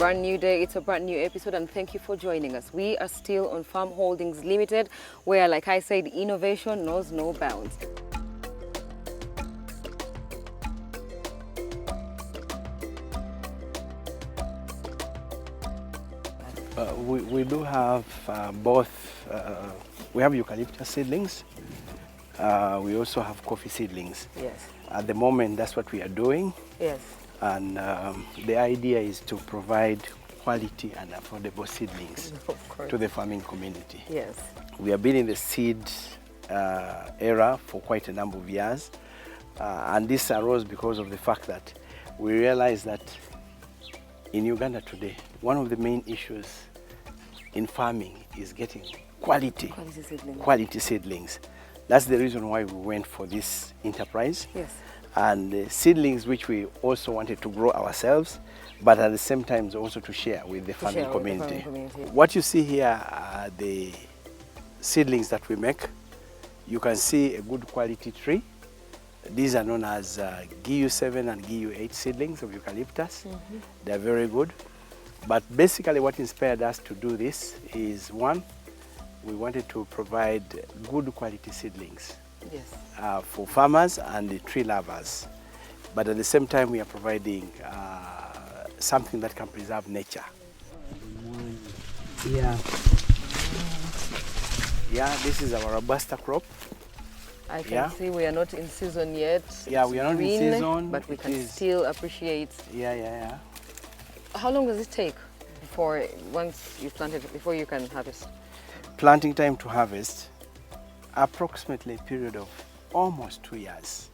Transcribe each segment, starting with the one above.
brand new day, it's a brand new episode, and thank you for joining us. We are still on Farm Holdings Limited, where, like I said, innovation knows no bounds. We do have both. We have eucalyptus seedlings. We also have coffee seedlings. Yes. At the moment, that's what we are doing. Yes. And the idea is to provide quality and affordable seedlings to the farming community. Yes. We have been in the seed era for quite a number of years. And this arose because of the fact that we realized that in Uganda today, one of the main issues in farming is getting quality seedlings. That's the reason why we went for this enterprise. Yes. And seedlings which we also wanted to grow ourselves, but at the same time also to share with the farming community. What you see here are the seedlings that we make. You can see a good quality tree. These are known as GU7 and GU8 seedlings of eucalyptus. They're very good. But basically what inspired us to do this is, one, we wanted to provide good quality seedlings. Yes. For farmers and the tree lovers. But at the same time we are providing something that can preserve nature. Yeah. Yeah, this is our robusta crop. I can see we are not in season yet. Yeah, we are not in season. But we can still appreciate. Yeah. How long does it take before, once you plant it, before you can harvest? Planting time to harvest, approximately a period of almost 2 years.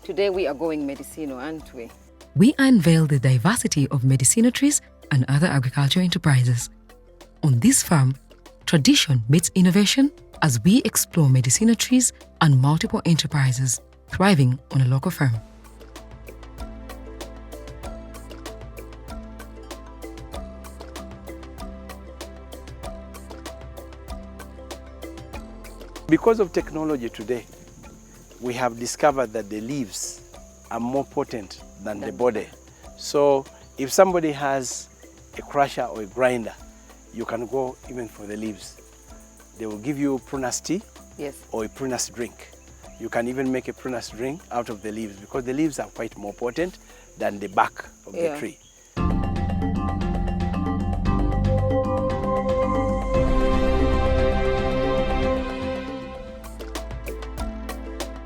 Today we are going medicinal, aren't we? We unveil the diversity of medicinal trees and other agricultural enterprises. On this farm, tradition meets innovation as we explore medicinal trees and multiple enterprises thriving on a local farm. Because of technology today, we have discovered that the leaves are more potent than the body. So if somebody has a crusher or a grinder, you can go even for the leaves. They will give you Prunus tea or a Prunus drink. You can even make a Prunus drink out of the leaves because the leaves are quite more potent than the bark of the tree.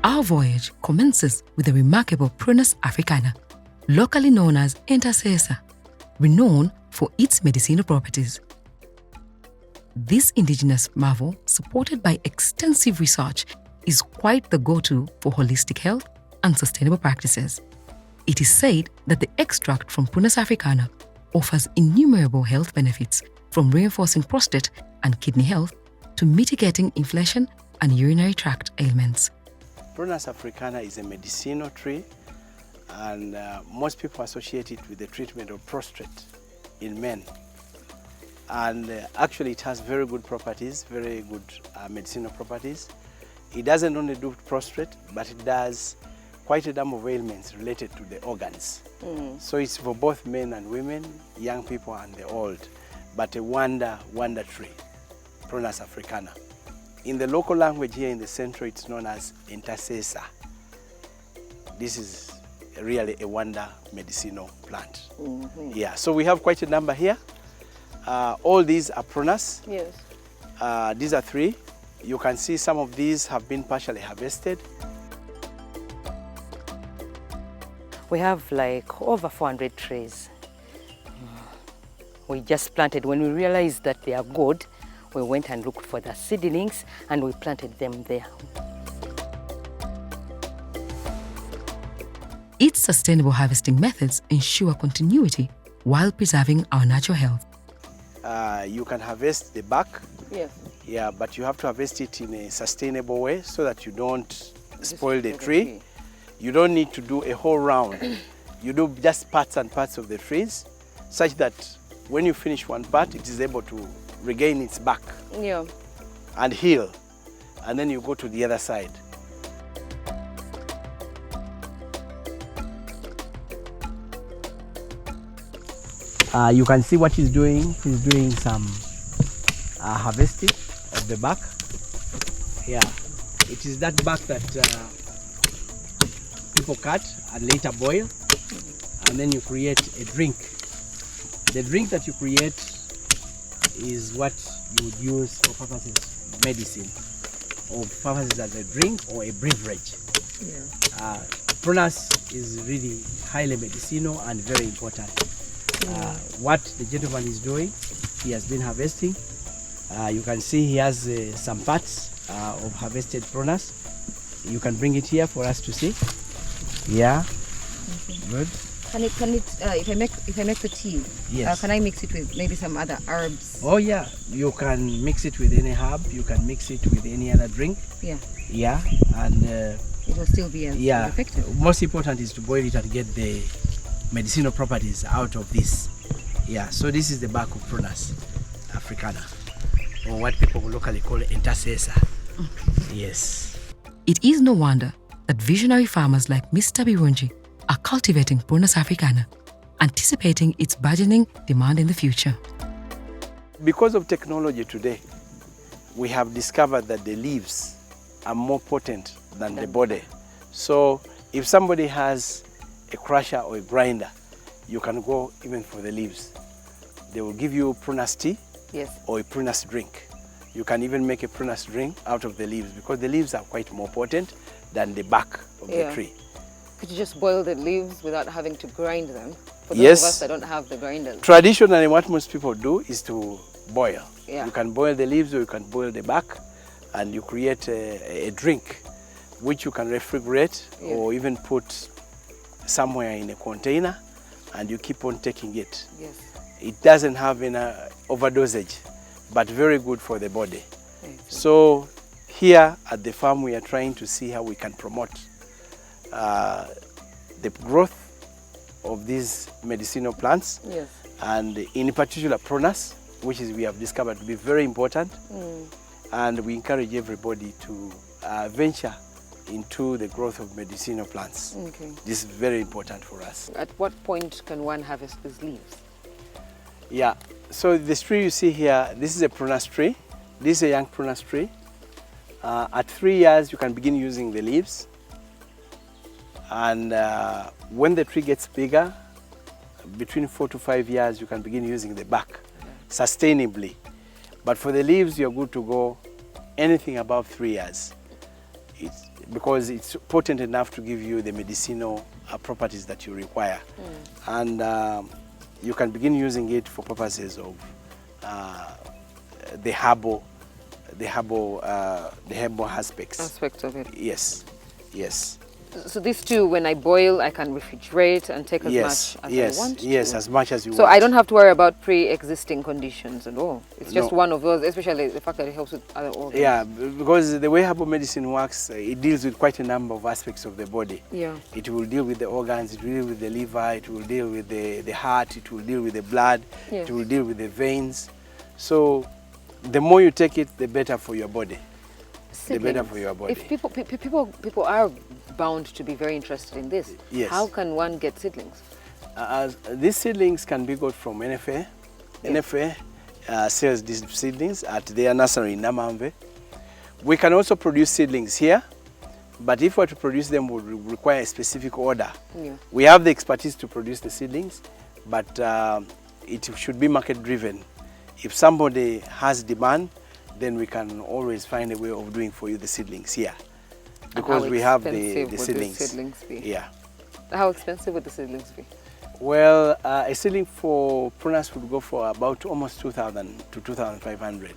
Our voyage commences with the remarkable Prunus Africana, locally known as Intercessor, renowned for its medicinal properties. This indigenous marvel, supported by extensive research, is quite the go-to for holistic health and sustainable practices. It is said that the extract from Prunus Africana offers innumerable health benefits, from reinforcing prostate and kidney health to mitigating inflammation and urinary tract ailments. Prunus Africana is a medicinal tree, and most people associate it with the treatment of prostate in men. And actually it has very good properties, very good medicinal properties. It doesn't only do prostate, but it does quite a number of ailments related to the organs. So it's for both men and women, young people and the old, but a wonder tree, Prunus Africana. In the local language here in the central, it's known as Intercessor. This is really a wonder medicinal plant. Yeah, so we have quite a number here. All these are Prunus. Yes. These are 3. You can see some of these have been partially harvested. We have like over 400 trees. We just planted. When we realized that they are good, we went and looked for the seedlings and we planted them there. Its sustainable harvesting methods ensure continuity while preserving our natural health. You can harvest the bark. Yes. Yeah, but you have to harvest it in a sustainable way so that you don't spoil the tree. You don't need to do a whole round. You do just parts and parts of the trees, such that when you finish one part, it is able to regain its back Yeah. and heal. And then you go to the other side. You can see what he's doing. He's doing some harvesting of the bark. Yeah, it is that bark that people cut and later boil, and then you create a drink. The drink that you create is what you would use for purposes of medicine, or purposes as a drink or a beverage. Yeah. Prunus is really highly medicinal and very important. What the gentleman is doing, he has been harvesting. You can see he has some parts of harvested prunus. You can bring it here for us to see. Yeah. Good. If I make the tea, Yes. can I mix it with maybe some other herbs? Oh yeah, you can mix it with any herb. You can mix it with any other drink. Yeah. Yeah, and It will still be as yeah. effective. Most important is to boil it and get the medicinal properties out of this. Yeah. So this is the bark of Prunus Africana, or what people locally call intercessor. Yes. It is no wonder that visionary farmers like Mr. Birungi are cultivating Prunus Africana, anticipating its burgeoning demand in the future. Because of technology today, we have discovered that the leaves are more potent than the body. So if somebody has a crusher or a grinder, you can go even for the leaves. They will give you prunus tea Yes. or a prunus drink. You can even make a prunus drink out of the leaves, because the leaves are quite more potent than the bark of the tree. Could you just boil the leaves without having to grind them? For those Yes. of us that don't have the grinders. Traditionally, what most people do is to boil. Yeah. You can boil the leaves or you can boil the bark, and you create a drink which you can refrigerate or even put somewhere in a container, and you keep on taking it. Yes. It doesn't have any overdosage, but very good for the body. So here at the farm, we are trying to see how we can promote the growth of these medicinal plants, Yes. and in particular prunus, which is we have discovered to be very important. And we encourage everybody to venture into the growth of medicinal plants. Okay. This is very important for us. At what point can one harvest these leaves? Yeah, so this tree you see here, this is a prunus tree. This is a young prunus tree. At 3 years, you can begin using the leaves. And when the tree gets bigger, between 4 to 5 years, you can begin using the bark sustainably. But for the leaves, you're good to go anything above 3 years. Because it's potent enough to give you the medicinal properties that you require. And you can begin using it for purposes of the herbal aspects. Aspects of it. Yes, yes. So these two, when I boil, I can refrigerate and take as Yes, much as yes, I want yes, to. as much as you So want. I don't have to worry about pre-existing conditions at all. It's just No. one of those, especially the fact that it helps with other organs. Yeah, because the way herbal medicine works, it deals with quite a number of aspects of the body. Yeah. It will deal with the organs, it will deal with the liver, it will deal with the heart, it will deal with the blood, Yes. it will deal with the veins. So the more you take it, the better for your body. The better Seedlings. for your body. If people are bound to be very interested in this, Yes. how can one get seedlings? These seedlings can be got from NFA. NFA sells these seedlings at their nursery in Namamve. We can also produce seedlings here, but if we were to produce them, would require a specific order. Yeah. We have the expertise to produce the seedlings, but it should be market driven. If somebody has demand, then we can always find a way of doing for you the seedlings here, because How we have the expensive would seedlings. seedlings be? Yeah. How expensive would the seedlings be? Well, a seedling for prunus would go for about almost 2,000 to 2,500.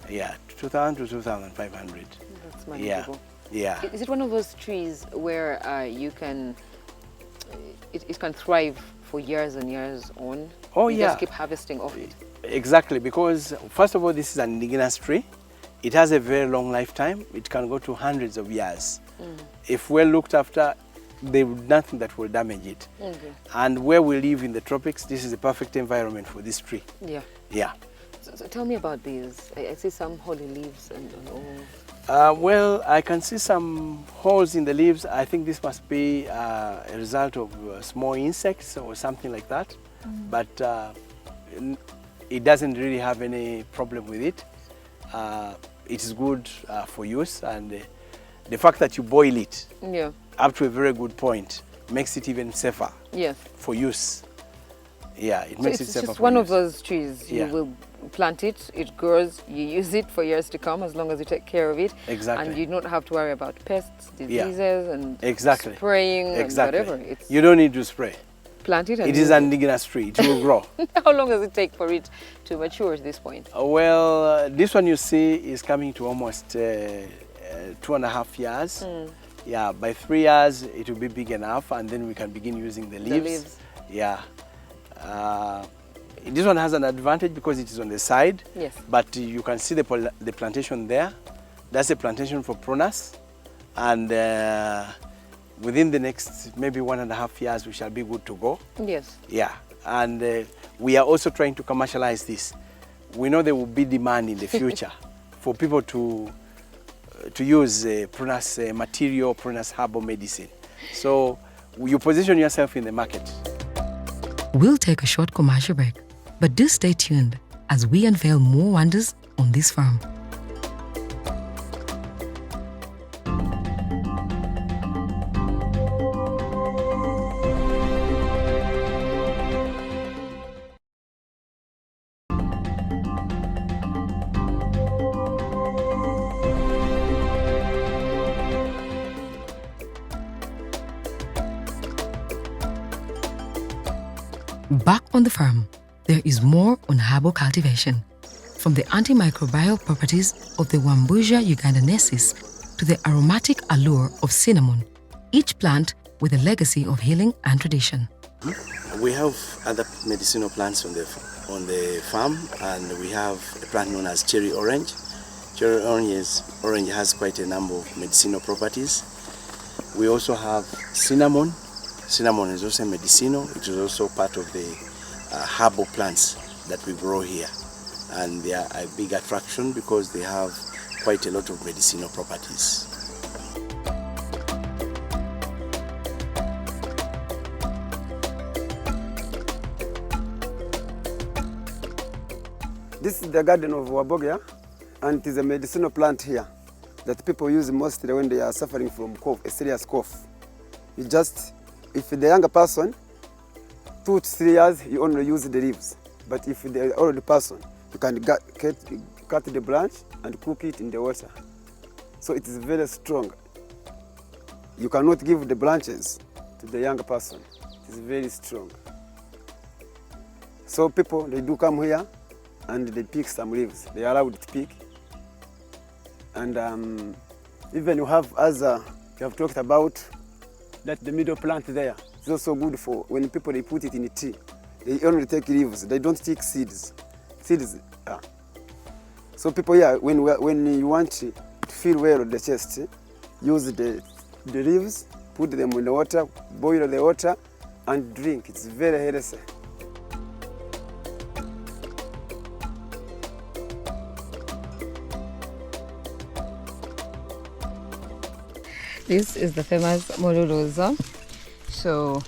Yeah, 2,000 to 2,500. That's Yeah, manageable. yeah. Is it one of those trees where you can, it can thrive for years and years on? Oh, You yeah. just keep harvesting off it. Exactly, because first of all, this is an indigenous tree. It has a very long lifetime. It can go to hundreds of years. If well looked after, there is nothing that will damage it. Okay. And where we live in the tropics, this is a perfect environment for this tree. Yeah. Yeah. So tell me about these. I see some holy leaves and all. Well, I can see some holes in the leaves. I think this must be a result of small insects or something like that. But it doesn't really have any problem with it. It is good for use, and the fact that you boil it up to a very good point makes it even safer for use. Yeah, it makes it safer for use. It's just one of those trees. You will plant it, it grows, you use it for years to come as long as you take care of it. Exactly. And you don't have to worry about pests, diseases, and spraying and whatever. You don't need to spray. Plant it and it is an indigenous tree. It will grow. How long does it take for it to mature at this point? Well, this one you see is coming to almost 2.5 years. Yeah, by 3 years it will be big enough, and then we can begin using the leaves. Yeah. This one has an advantage because it is on the side. Yes. But you can see the plantation there. That's a plantation for Prunus, and within the next maybe 1.5 years we shall be good to go. Yes. Yeah, and we are also trying to commercialize this. We know there will be demand in the future for people to use Prunus material, Prunus herbal medicine. So you position yourself in the market. We'll take a short commercial break, but do stay tuned as we unveil more wonders on this farm. Back on the farm, there is more on herbal cultivation. From the antimicrobial properties of the Wambuja ugandanensis to the aromatic allure of cinnamon, each plant with a legacy of healing and tradition. We have other medicinal plants on the farm, and we have a plant known as cherry orange. Cherry orange has quite a number of medicinal properties. We also have cinnamon. Cinnamon is also medicinal. It is also part of the herbal plants that we grow here. And they are a big attraction because they have quite a lot of medicinal properties. This is the garden of Wabogia, and it is a medicinal plant here that people use mostly when they are suffering from cough, a serious cough. You just, if the younger person, 2 to 3 years, you only use the leaves. But if the older person, you can cut the branch and cook it in the water. So it is very strong. You cannot give the branches to the younger person. It is very strong. So people, they do come here and they pick some leaves. They are allowed to pick. And even you have other, you have talked about that the middle plant there. It's also good for when people they put it in a tea. They only take leaves. They don't take seeds. So people here, when you want to feel well on the chest, use the leaves, put them in the water, boil the water, and drink. It's very healthy. This is the famous Mororosa. So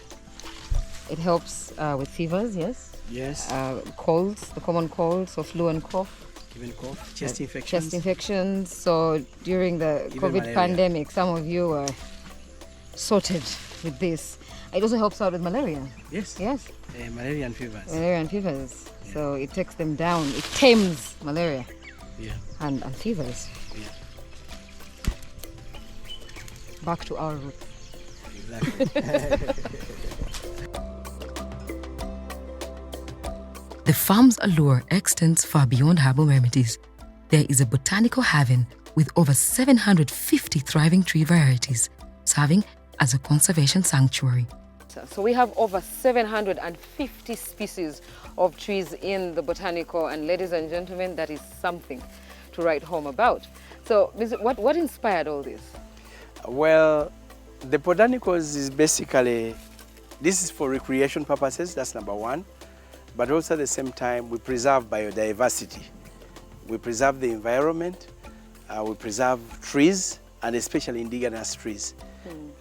it helps with fevers, yes? Yes. Colds, the common colds, so flu and cough. Even cough, chest infections. Chest infections. So during the Even COVID malaria. pandemic, some of you were sorted with this. It also helps out with malaria. Yes. Yes. Malaria and fevers. Malaria and fevers. Yeah. So it takes them down. It tames malaria. Yeah. And fevers. Yeah. Back to our roots. Exactly. The farm's allure extends far beyond herbal remedies. There is a botanical haven with over 750 thriving tree varieties, serving as a conservation sanctuary. So we have over 750 species of trees in the botanical, and ladies and gentlemen, that is something to write home about. So what inspired all this? Well, the botanicals is basically, this is for recreation purposes, that's number one. but also at the same time we preserve biodiversity. We preserve the environment, we preserve trees, and especially indigenous trees.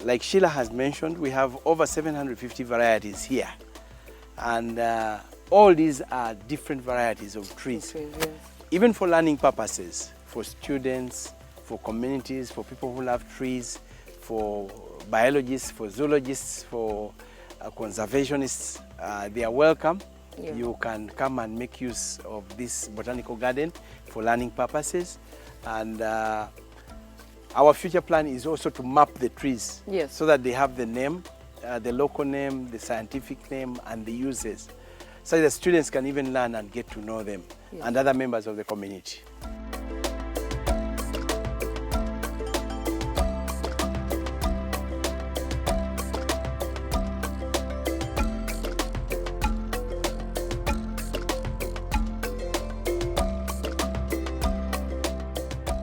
Like Sheila has mentioned, we have over 750 varieties here. And all these are different varieties of trees. Yes. Even for learning purposes, for students, for communities, for people who love trees, for biologists, for zoologists, for conservationists, they are welcome. Yeah. You can come and make use of this botanical garden for learning purposes. And our future plan is also to map the trees, Yes. so that they have the name, the local name, the scientific name, and the uses, so that students can even learn and get to know them, Yes. and other members of the community.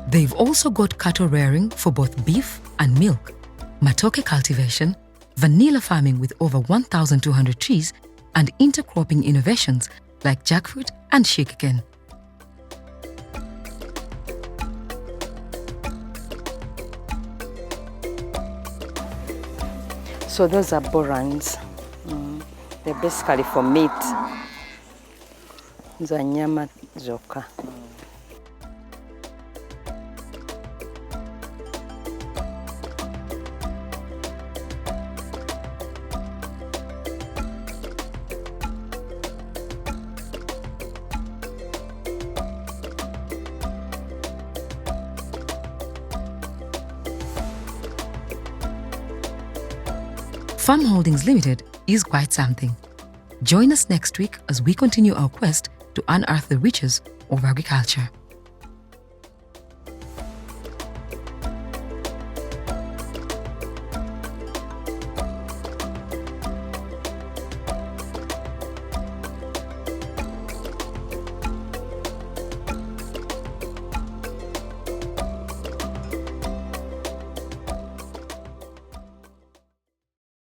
They've also got cattle rearing for both beef and milk, matoke cultivation, vanilla farming with over 1,200 trees, and intercropping innovations like jackfruit and sugarcane. So those are borans. They're basically for meat. Za nyama zoka. Farm Holdings Limited is quite something. Join us next week as we continue our quest to unearth the riches of agriculture.